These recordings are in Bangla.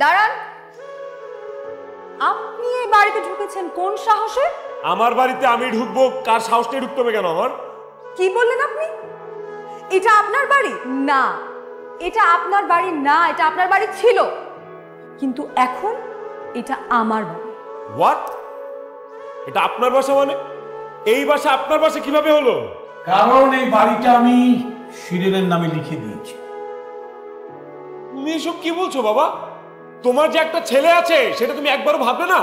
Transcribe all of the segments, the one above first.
দাঁড়ান, আপনি এই বাড়িতে ঢুকেছেন কোন সাহসে? আমার বাড়িতে আমি ঢুকবো, কার সাহস নিয়ে ঢুকতে হবে কেন আমার? কি বললেন আপনি? এটা আপনার বাড়ি না, এটা আপনার বাড়ি না, এটা আপনার বাড়ি ছিল, কিন্তু এখন এটা আমার বাড়ি। হোয়াট? এটা আপনার বাসা মানে? এই বাসা আপনার বাসা কিভাবে হলো? কারণ এই বাড়িটা আমি শিরিনের নামে লিখে দিয়েছি। তুমি এসব কি বলছো বাবা? তোমার যে একটা ছেলে আছে সেটা তুমি একবারও ভাববে না?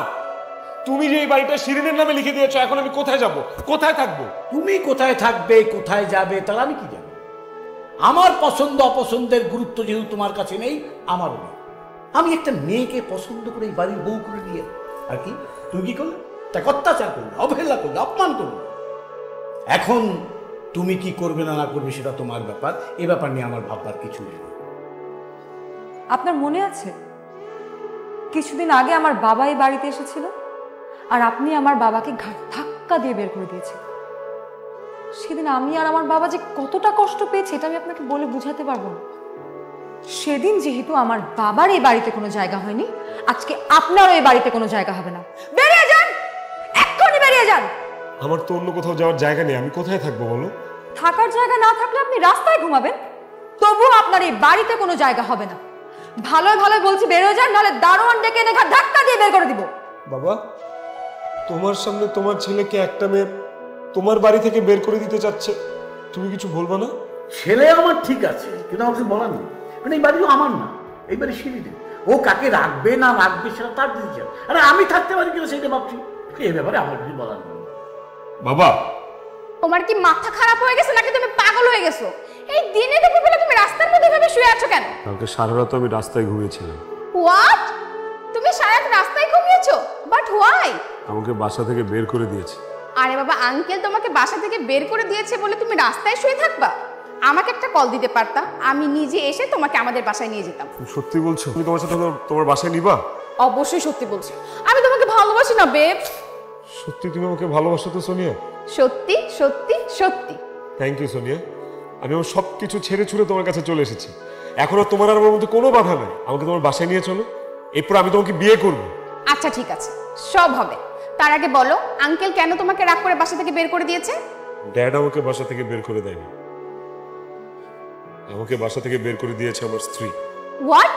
তুমি যে এই বাড়িটা শিরিনের নামে লিখে দিয়েছো, এখন আমি কোথায় যাব, কোথায় থাকবো? তুমি কোথায় থাকবে, কোথায় যাবে, তার আমি কি জানি? আমার পছন্দ অপছন্দের গুরুত্ব যেহেতু তোমার কাছে নেই, আমারও নেই। আমি একটা মেয়েকে পছন্দ করে এই বাড়ির বউ করে নিয়ে, আর কি তুমি কি করলে? তাকে অত্যাচার করলে, অবহেলা করলে, অপমান করলে। এখন তুমি কি করবে না না করবে সেটা তোমার ব্যাপার, এ ব্যাপার নিয়ে আমার ভাববার কিছু নেই। আপনার মনে আছে কিছুদিন আগে আমার বাবা এই বাড়িতে এসেছিল, আর আপনি আমার বাবাকে ঘাট ধাক্কা দিয়ে বের করে দিয়েছিলেন। সেদিন আমি আর আমার বাবা যে কতটা কষ্ট পেয়েছি এটা আমি আপনাকে বলে বুঝাতে পারবো না। সেদিন যেহেতু আমার বাবার এই বাড়িতে কোনো জায়গা হয়নি, আজকে আপনারও এই বাড়িতে কোনো জায়গা হবে না। বেরিয়ে যান, এক্ষুনি বেরিয়ে যান। আমার তো অন্য কোথাও যাওয়ার জায়গা নেই, আমি কোথায় থাকবো বলো? থাকার জায়গা না থাকলে আপনি রাস্তায় ঘুমাবেন, তবুও আপনার এই বাড়িতে কোনো জায়গা হবে না। ভালোই ভালোই বলছি বেরিয়ে যান, নাহলে দারোয়ান ডেকে এনে ঘাট ধাক্কা দিয়ে বের করে দিব। বাবা, তোমার সামনে তোমার ছেলেকে একটা মেয়ে তোমার বাড়ি থেকে বের করে দিতে চাচ্ছে, তুমি কিছু বলবো না? ছেলে আমার ঠিক আছে, কিন্তু আমাকে বলার নেই, কারণ এই বাড়িও আমার না, এই বাড়ি শিরিনের। ও কাকে রাখবে না রাখবে সেটা তার ডিসিশন। আরে আমি থাকতে পারি কিনা সেটা ভাবছি, এই ব্যাপারে আমার কিছু বলার নেই। বাবা, তোমার কি মাথা খারাপ হয়ে গেছে নাকি তুমি পাগল হয়ে গেছো? এই দিনে দুপুরবেলা তুমি রাস্তার মধ্যে এভাবে শুয়ে আছো কেন? কালকে সারা রাত আমি রাস্তায় ঘুমিয়েছিলাম। হোয়াট? তুমি সারা রাত রাস্তায় ঘুমিয়েছো? But why? আমাকে বাসা থেকে বের করে দিয়েছে। আরে বাবা, আঙ্কেল তোমাকে বাসা থেকে বের করে দিয়েছে বলে তুমি রাস্তায় শুয়ে থাকবা? আমাকে একটা কল দিতে পারতা, আমি নিজে এসে তোমাকে আমাদের বাসায় নিয়ে যেতাম। সত্যি বলছো? তুমি তোমার সাথে তোমার বাসায় নিবা? অবশ্যই সত্যি বলছি, আমি তোমাকে ভালোবাসি না বেব। সত্যি তুমি আমাকে ভালোবাসো তো সোনিয়া? সত্যি সত্যি সত্যি। Thank you Sonia. আমি আমার সব কিছু ছেড়ে ছুড়ে তোমার কাছে চলে এসেছি। এখন আর তোমার আর আমার মধ্যে কোনো বাধা নাই। আমাকে তোমার বাসায় নিয়ে চলো, এরপর আমি তোমাকে বিয়ে করবো। আচ্ছা ঠিক আছে, সব হবে। তার আগে বলো, আঙ্কেল কেন তোমাকে রাগ করে বাসা থেকে বের করে দিয়েছে? ড্যাড আমাকে বাসা থেকে বের করে দেয়নি, আমাকে বাসা থেকে বের করে দিয়েছে আমার স্ত্রী। হোয়াট?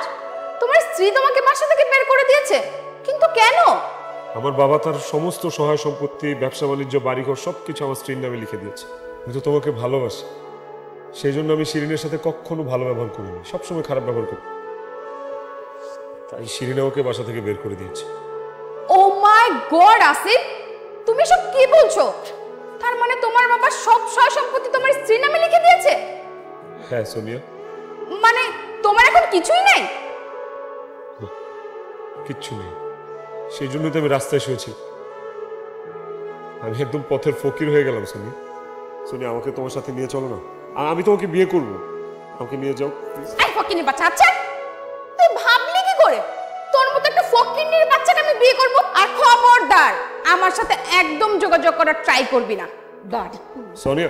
তোমার স্ত্রী তোমাকে বাসা থেকে বের করে দিয়েছে? কিন্তু কেন? আমার বাবা তার সমস্ত সহায় সম্পত্তি, ব্যবসা বাণিজ্য, বাড়িঘর সবকিছু আমার স্ত্রীর নামে লিখে দিয়েছে। আমি তো তোমাকে ভালোবাসি, সেই জন্য আমি শিরিনের সাথে কখনো ভালো ব্যবহার করিনি, সবসময় খারাপ ব্যবহার করি। তাই শিরিন আমাকে বাসা থেকে বের করে দিয়েছে। ও মাই গড আসিফ, তুমি সব কি বলছো? তার মানে তোমার বাবা সব সহায় সম্পত্তি তোমার স্ত্রীর নামে লিখে দিয়েছে? হ্যাঁ সোনিয়া। মানে তোমার এখন কিছুই নাই? কিচ্ছু নেই, সেই জন্যই তো আমি রাস্তায় শুয়েছি। আমি একদম পথের ফকির হয়ে গেলাম। সোনিয়া, সোনিয়া আমাকে তোমার সাথে নিয়ে চলো না, আর আমি তোমাকে বিয়ে করব। আমাকে নিয়ে যাও প্লিজ। এই ফকিনের বাচ্চা, আচ্ছা তুই ভাবলি কি করে তোর মতো একটা ফকিনের বাচ্চাকে আমি বিয়ে করব? আর খবরদার আমার সাথে একদম যোগাযোগ করার ট্রাই করবি না। সোনিয়া